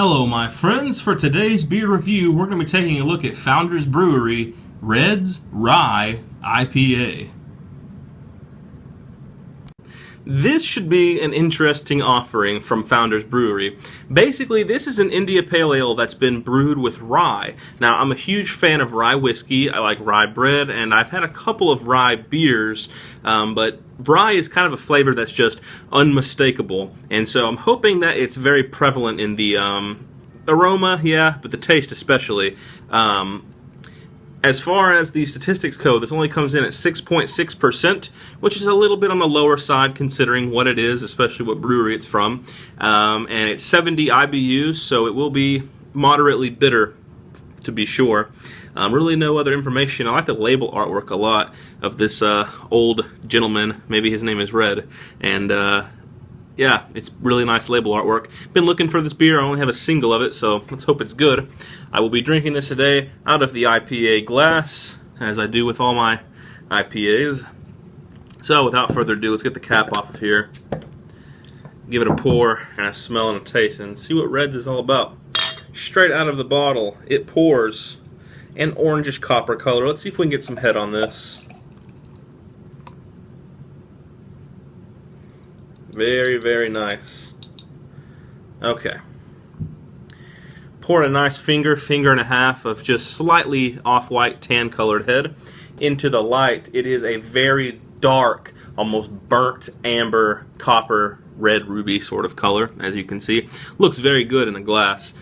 Hello, my friends. For today's beer review, we're going to be taking a look at Founders Brewery Red's Rye IPA. This should be an interesting offering from Founders Brewery. Basically, this is an India Pale Ale that's been brewed with rye. Now, I'm a huge fan of rye whiskey. I like rye bread, and I've had a couple of rye beers, but rye is kind of a flavor that's just unmistakable. And so I'm hoping that it's very prevalent in the aroma, yeah, but the taste especially. As far as the statistics go, this only comes in at 6.6%, which is a little bit on the lower side considering what it is, especially what brewery it's from. And it's 70 IBUs, so it will be moderately bitter, to be sure. Really no other information. I like the label artwork a lot of this old gentleman. Maybe his name is Red. And yeah, it's really nice label artwork. Been looking for this beer. I only have a single of it, so let's hope it's good. I will be drinking this today out of the IPA glass, as I do with all my IPAs. So without further ado, let's get the cap off of here. Give it a pour and a smell and a taste and see what Red's is all about. Straight out of the bottle, it pours an orangish copper color. Let's see if we can get some head on this. Very, very nice. Okay. Pour a nice finger and a half of just slightly off-white tan colored head into the light. It is a very dark, almost burnt amber, copper, red ruby sort of color, as you can see. Looks very good in a glass.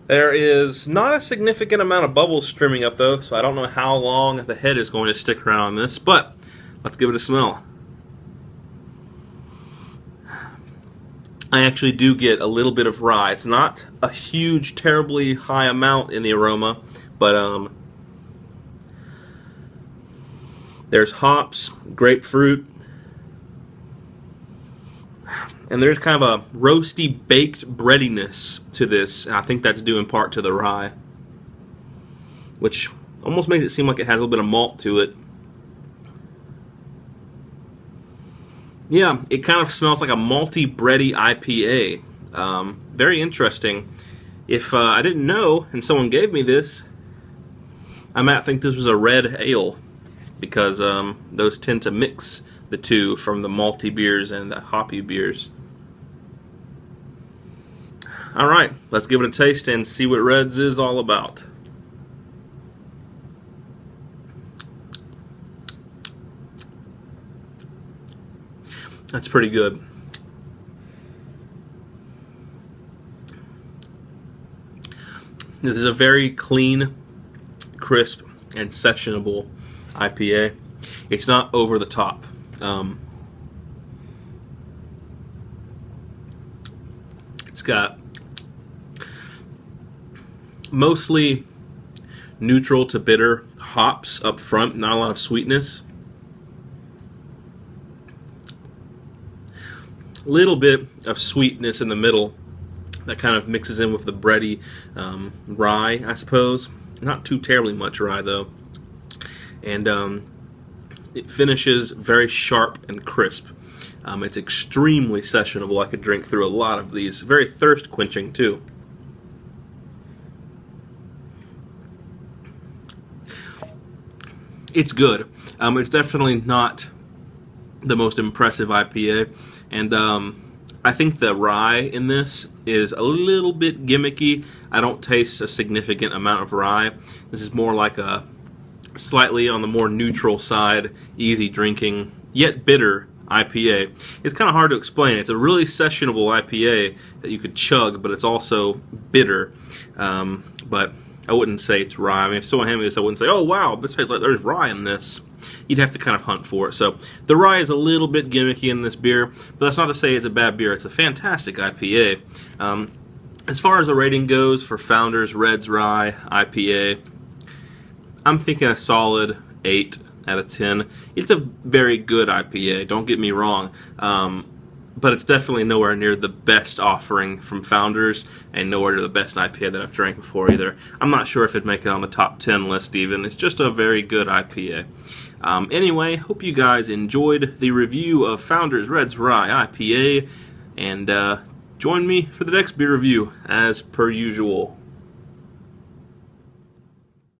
There is not a significant amount of bubbles streaming up though, so I don't know how long the head is going to stick around on this, but let's give it a smell. I actually do get a little bit of rye. It's not a huge, terribly high amount in the aroma, but there's hops, grapefruit, and there's kind of a roasty, baked breadiness to this, and I think that's due in part to the rye, which almost makes it seem like it has a little bit of malt to it. Yeah, it kind of smells like a malty, bready IPA. Very interesting. If I didn't know, and someone gave me this, I might think this was a red ale, because those tend to mix the two from the malty beers and the hoppy beers. Alright, let's give it a taste and see what Red's is all about. That's pretty good. This is a very clean, crisp, and sessionable IPA. It's not over the top. It's got mostly neutral to bitter hops up front, not a lot of sweetness. Little bit of sweetness in the middle that kind of mixes in with the bready rye, I suppose. Not too terribly much rye though. And it finishes very sharp and crisp. It's extremely sessionable. I could drink through a lot of these. Very thirst quenching too. It's good. It's definitely not the most impressive IPA. And I think the rye in this is a little bit gimmicky. I don't taste a significant amount of rye. This is more like a slightly on the more neutral side, easy drinking, yet bitter IPA. It's kind of hard to explain. It's a really sessionable IPA that you could chug, but it's also bitter. But I wouldn't say it's rye. I mean, if someone handed me this, I wouldn't say, oh wow, this tastes like there's rye in this. You'd have to kind of hunt for it. So the rye is a little bit gimmicky in this beer, but that's not to say it's a bad beer. It's a fantastic IPA. As far as the rating goes for Founders Red's Rye IPA, I'm thinking a solid 8 out of 10. It's a very good IPA, don't get me wrong. But it's definitely nowhere near the best offering from Founders, and nowhere near the best IPA that I've drank before either. I'm not sure if it'd make it on the top 10 list even. It's just a very good IPA. Anyway, hope you guys enjoyed the review of Founders Red's Rye IPA, and Join me for the next beer review, as per usual.